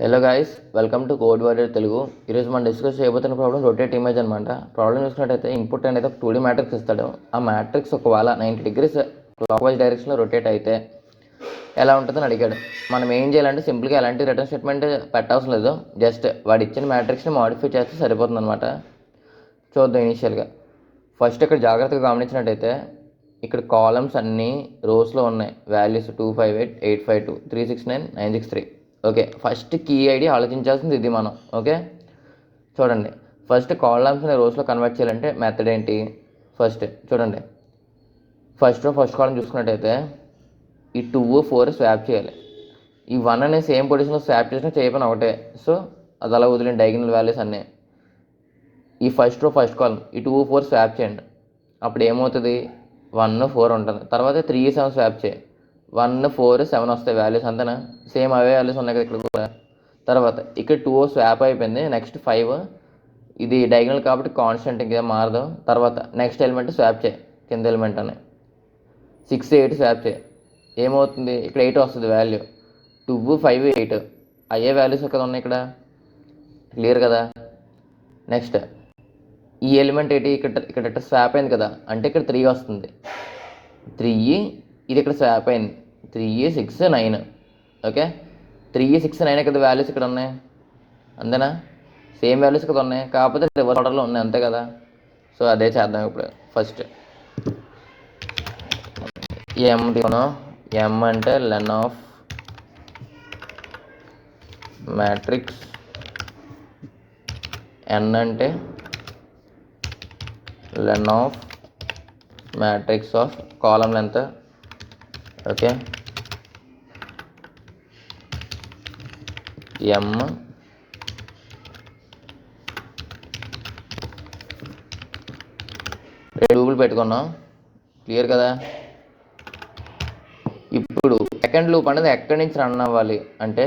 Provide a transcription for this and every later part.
Hello guys, welcome to code warrior Telugu. ఈరోజు మనం discuss చేయబోతున్న ప్రాబ్లం రొటేట్ ఇమేజ్ అనమాట. ప్రాబ్లం చూసినట్టయితే ఇన్పుట్ అనేది ఒక 2D మ్యాట్రిక్స్ ఇస్తాడు. ఆ మ్యాట్రిక్స్ ఒకవేళ 90 degrees క్లాక్ వైజ్ డైరెక్షన్లో రొటేట్ అయితే ఎలా ఉంటుందని అడిగాడు. మనం ఏం చేయాలంటే సింపుల్గా ఎలాంటి రిటర్న్ స్టేట్మెంట్ పెట్టవసరం లేదు, జస్ట్ వాడు ఇచ్చిన మ్యాట్రిక్స్ని మాడిఫై చేస్తే సరిపోతుంది అనమాట. చూద్దాం. ఇనీషియల్గా ఫస్ట్ ఇక్కడ జాగ్రత్తగా గమనించినట్టయితే ఇక్కడ కాలమ్స్ అన్నీ రోస్లో ఉన్నాయి. Values 258, 852, 369, 963. Okay, first key idea ఆలోచించాల్సింది ఇది మనం. ఓకే, చూడండి. ఫస్ట్ కాలమ్స్ని రోస్లో కన్వర్ట్ చేయాలంటే మెథడ్ ఏంటి? ఫస్ట్ చూడండి, ఫస్ట్ కాలం చూసుకున్నట్టయితే ఈ 2, 4 స్వాప్ చేయాలి. ఈ 1 అనే సేమ్ పొజిషన్లో స్వాప్ చేసినా చేయకపోయినా ఒకటే. సో అది అలా వదిలేండి, డయాగనల్ వాల్యూస్ అన్నీ. ఈ ఫస్ట్ కాలం ఈ 2, 4 స్వాప్ చేయండి. అప్పుడు ఏమవుతుంది? 1, 4 ఉంటుంది. తర్వాత 3, 7 స్వాప్ చేయి. 1, 4, 7 వస్తాయి వాల్యూస్, అంతేనా? సేమ్ అవే వాల్యూస్ ఉన్నాయి కదా ఇక్కడ కూడా. తర్వాత ఇక్కడ 2 స్వాప్ అయిపోయింది. నెక్స్ట్ 5, ఇది డయాగనల్ కాబట్టి కాన్స్టెంట్, ఇంకేం మారదు. తర్వాత నెక్స్ట్ ఎలిమెంట్ స్వాప్ చేయి, కింద ఎలిమెంట్ అని. 6, 8 స్వాప్ చేయి. ఏమవుతుంది? ఇక్కడ 8 వస్తుంది వాల్యూ. 2, 5, 8 అయ్యే వాల్యూస్ కదా ఉన్నాయి ఇక్కడ. క్లియర్ కదా? నెక్స్ట్ ఈ ఎలిమెంట్ ఏంటి? ఇక్కడ స్వాప్ అయింది కదా, అంటే ఇక్కడ 3 వస్తుంది. 3, ఇది ఇక్కడ స్వాప్ అయింది. 3, 6, 9. ఓకే, 3, 6, 9 కదా వాల్యూస్ ఇక్కడ ఉన్నాయి, అంతేనా? సేమ్ వాల్యూస్ కదా ఉన్నాయి, కాకపోతే రివర్స్ ఆర్డర్లో ఉన్నాయి, అంతే కదా. సో అదే చేద్దాం ఇప్పుడు. ఫస్ట్ ఎం తీసుకున్నాం. ఎం అంటే లెన్ ఆఫ్ మ్యాట్రిక్స్, ఎన్ అంటే len of matrix of column length. Okay, m లూపులు పెట్టుకున్నాం. క్లియర్ కదా? ఇప్పుడు సెకండ్ లూప్ అనేది ఎక్కడి నుంచి రన్ అవ్వాలి అంటే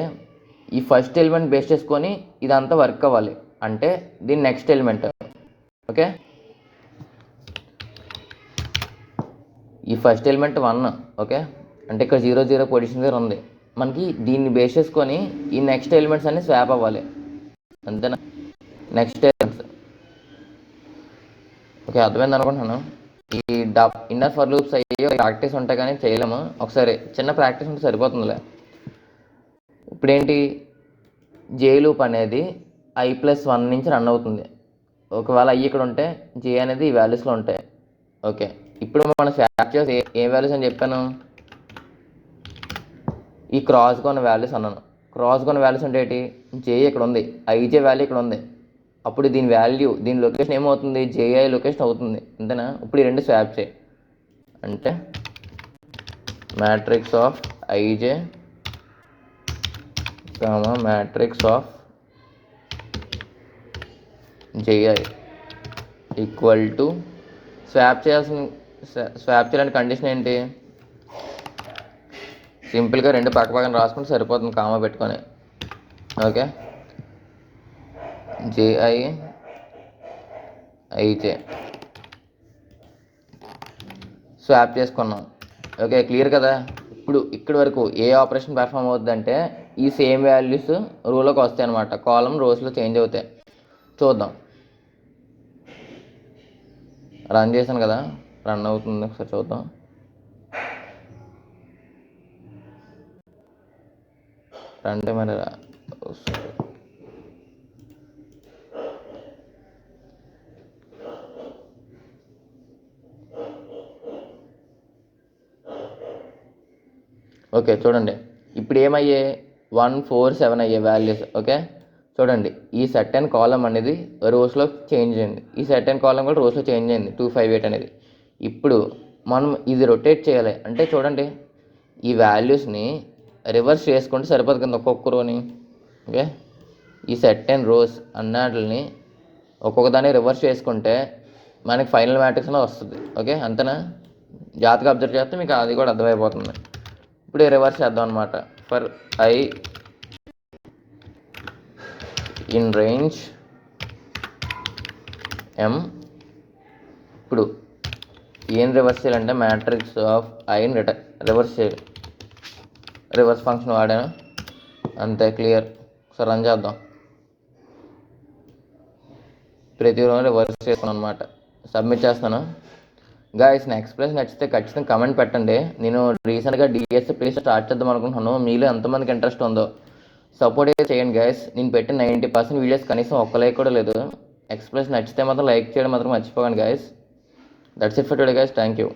ఈ ఫస్ట్ ఎలిమెంట్ బేస్ చేసుకొని ఇదంతా వర్క్ అవ్వాలి, అంటే దీని నెక్స్ట్ ఎలిమెంట్. ఓకే, ఈ ఫస్ట్ ఎలిమెంట్ 1. ఓకే, అంటే ఇక్కడ 0, 0 పొజిషన్ దగ్గర ఉంది. మనకి దీన్ని బేస్ చేసుకొని ఈ నెక్స్ట్ ఎలిమెంట్స్ అన్ని స్వాప్ అవ్వాలి, అంతేనా? Next elements. ఓకే, అర్థమైంది అనుకుంటున్నాను. ఈ ఇన్నర్ ఫర్ లూప్స్ అయ్యి ప్రాక్టీస్ ఉంటాయి కానీ చేయలేము. ఒకసారి చిన్న ప్రాక్టీస్ ఉంటే సరిపోతుందిలే. ఇప్పుడేంటి? జే లూప్ అనేది i+1 నుంచి రన్ అవుతుంది. ఒకవేళ i ఇక్కడ ఉంటే జే అనేది ఈ వాల్యూస్లో ఉంటాయి. ఓకే, ఇప్పుడు మనం స్వాప్ చేసి ఏ వాల్యూస్ అని చెప్పాను? ఈ క్రాస్గా ఉన్న వాల్యూస్ అన్నాను. క్రాస్గా ఉన్న వాల్యూస్ అంటే ఏంటి? జే ఇక్కడ ఉంది, ఐజే వాల్యూ ఇక్కడ ఉంది. అప్పుడు దీని వాల్యూ, దీని లొకేషన్ ఏమవుతుంది? జేఐ లొకేషన్ అవుతుంది, అంతేనా? ఇప్పుడు ఈ రెండు స్వాప్ చేయి. అంటే matrix of IJ matrix of JI equal to swap చేయాలని కండిషన్ ఏంటి? సింపుల్గా రెండు పక్కన రాసుకుంటే సరిపోతుంది, కామా పెట్టుకొని. ఓకే, జేఐ ఐజే స్వాప్ చేసుకున్నాం. ఓకే, క్లియర్ కదా? ఇప్పుడు ఇక్కడి వరకు ఏ ఆపరేషన్ పెర్ఫామ్ అవుతుందంటే ఈ సేమ్ వాల్యూస్ రోలోకి వస్తాయి అనమాట, కాలం రోస్లో చేంజ్ అవుతాయి. చూద్దాం. రన్ చేశాను కదా, రన్ అవుతుంది, ఒకసారి చూద్దాం. అంటే మరి ఓకే, చూడండి. ఇప్పుడు ఏమయ్యే? 1, 4, 7 అయ్యే వాల్యూస్. ఓకే, చూడండి. ఈ సర్టెన్ కాలం అనేది రోస్లో చేంజ్ అయింది, ఈ సర్టెన్ కాలం కూడా రోస్లో చేంజ్ అయింది, 258 అనేది. ఇప్పుడు మనం ఇది రొటేట్ చేయాలి అంటే చూడండి, ఈ వాల్యూస్ని రివర్స్ చేసుకుంటే సరిపోదు కదా ఒక్కొక్క రోని. ఓకే, ఈ సర్టెన్ రోస్ అన్నిటిని ఒక్కొక్క దాన్ని రివర్స్ చేసుకుంటే మనకి ఫైనల్ మ్యాట్రిక్స్లో వస్తుంది. ఓకే, అంతేనా? జాగ్రత్తగా అబ్జర్వ్ చేస్తే మీకు అది కూడా అర్థమైపోతుంది. ఇప్పుడు రివర్స్ చేద్దాం అనమాట. ఫర్ ఐ ఇన్ రేంజ్ ఎం. ఇప్పుడు ఏం రివర్స్ చేయాలంటే మ్యాట్రిక్స్ ఆఫ్ ఐని రివర్స్ చేయాలి. రివర్స్ ఫంక్షన్ వాడాను, అంతే. క్లియర్? ఒకసారి రన్ చేద్దాం. ప్రతి రోజు రివర్స్ చేస్తాను అనమాట. సబ్మిట్ చేస్తాను. గాయస్ నా ఎక్స్ప్రెస్ నచ్చితే ఖచ్చితంగా కమెంట్ పెట్టండి. నేను రీసెంట్గా డిఎస్సి ప్లేస్ స్టార్ట్ చేద్దాం అనుకుంటున్నాను. మీలో ఎంతమందికి ఇంట్రెస్ట్ ఉందో సపోర్ట్ అయితే చేయండి గాయస్. నేను పెట్టిన 90% వీడియోస్ కనీసం ఒక్క లైక్ కూడా లేదు. ఎక్స్ప్రెస్ నచ్చితే మాత్రం లైక్ చేయడం మాత్రం మర్చిపోకండి guys. That's it for today guys. Thank you.